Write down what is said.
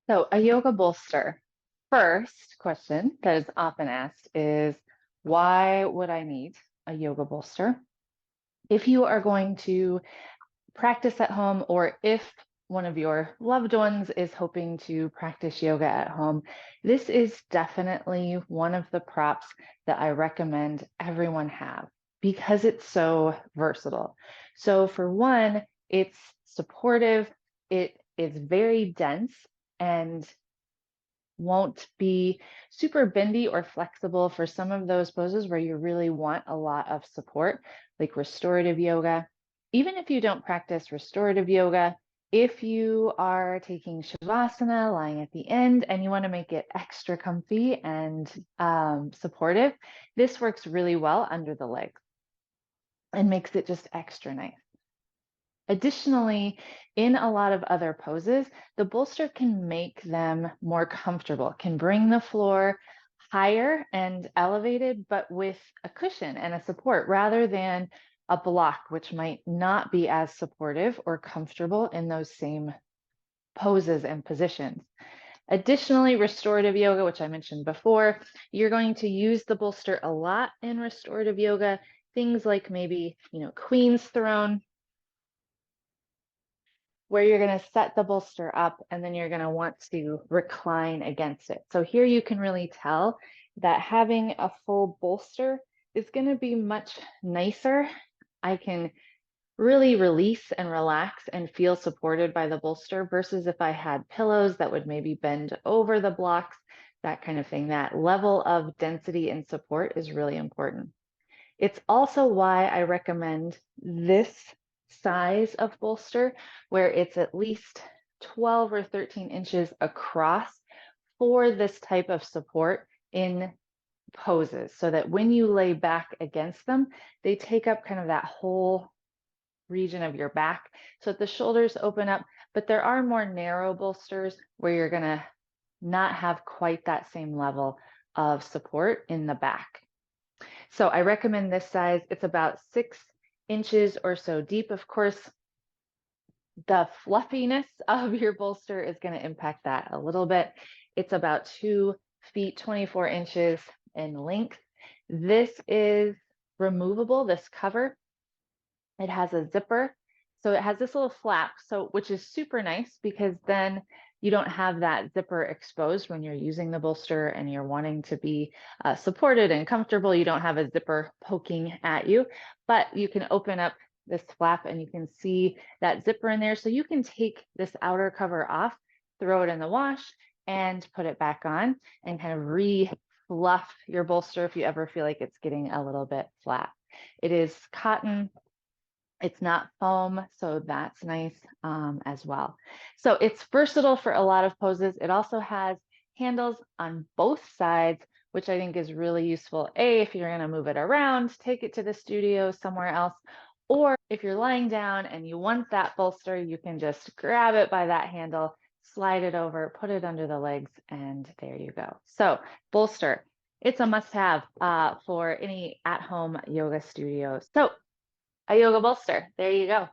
So, a yoga bolster. First question that is often asked is, why would I need a yoga bolster? If you are going to practice at home, or if one of your loved ones is hoping to practice yoga at home, this is definitely one of the props that I recommend everyone have because it's so versatile. So, for one, it's supportive, it is very dense, and won't be super bendy or flexible for some of those poses where you really want a lot of support, like restorative yoga. Even if you don't practice restorative yoga, if you are taking Shavasana, lying at the end, and you want to make it extra comfy and supportive, this works really well under the legs and makes it just extra nice. Additionally, in a lot of other poses, the bolster can make them more comfortable, can bring the floor higher and elevated, but with a cushion and a support rather than a block, which might not be as supportive or comfortable in those same poses and positions. Additionally, restorative yoga, which I mentioned before, you're going to use the bolster a lot in restorative yoga, things like maybe, Queen's Throne, where you're going to set the bolster up and then you're going to want to recline against it. So here you can really tell that having a full bolster is going to be much nicer. I can really release and relax and feel supported by the bolster versus if I had pillows that would maybe bend over the blocks, that kind of thing. That level of density and support is really important. It's also why I recommend this size of bolster, where it's at least 12 or 13 inches across for this type of support in poses, so that when you lay back against them, they take up kind of that whole region of your back so that the shoulders open up. But there are more narrow bolsters where you're going to not have quite that same level of support in the back. So I recommend this size. It's about 6 inches or so deep. Of course, the fluffiness of your bolster is going to impact that a little bit. It's about 2 feet, 24 inches in length. This is removable, this cover. It has a zipper. So it has this little flap, which is super nice because then you don't have that zipper exposed when you're using the bolster and you're wanting to be supported and comfortable. You don't have a zipper poking at you, but you can open up this flap and you can see that zipper in there. So you can take this outer cover off, throw it in the wash, and put it back on and kind of re-fluff your bolster if you ever feel like it's getting a little bit flat. It is cotton. It's not foam, so that's nice as well. So it's versatile for a lot of poses. It also has handles on both sides, which I think is really useful. If you're gonna move it around, take it to the studio somewhere else, or if you're lying down and you want that bolster, you can just grab it by that handle, slide it over, put it under the legs, and there you go. So bolster, it's a must-have for any at-home yoga studio. So a yoga bolster. There you go.